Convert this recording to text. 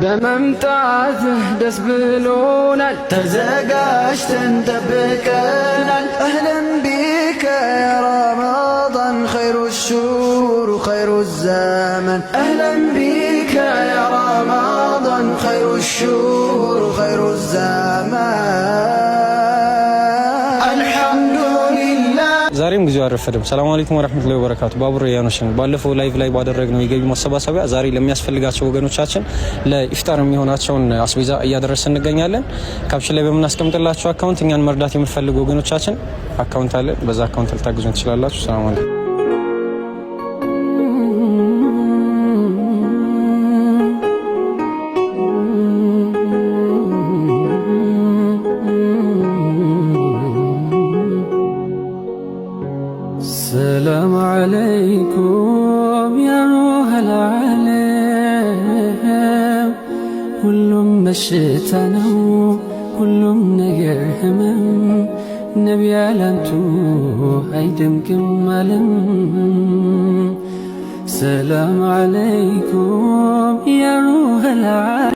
በመምጣትህ ደስ ብሎናል ተዘጋጅተን ጠብቀናል أهلا بك يا رمضان خير الشهور خير الزمان أهلا بك يا رمضان خير الشهور خير الزمان الحمد لله ዛሬም ጊዜው አረፈደም። ሰላም አለይኩም ወራህመቱላሂ ወበረካቱ። ባቡር ያኖሽን ባለፈው ላይቭ ላይ ባደረግነው የገቢ ማሰባሰቢያ ዛሬ ለሚያስፈልጋቸው ወገኖቻችን ለኢፍጣር የሚሆናቸውን አስቤዛ እያደረስን እንገኛለን። ካፕሽን ላይ በምናስቀምጥላችሁ አካውንት እኛን መርዳት የምትፈልጉ ወገኖቻችን አካውንት አለ፣ በዛ አካውንት ልታግዙን ትችላላችሁ። ሰላም አለይኩም። السلام عليكم يا روح العالم كلهم بشتنا كلهم نجر همم نبي علمتو هيدم كمالم السلام عليكم يا روح العالم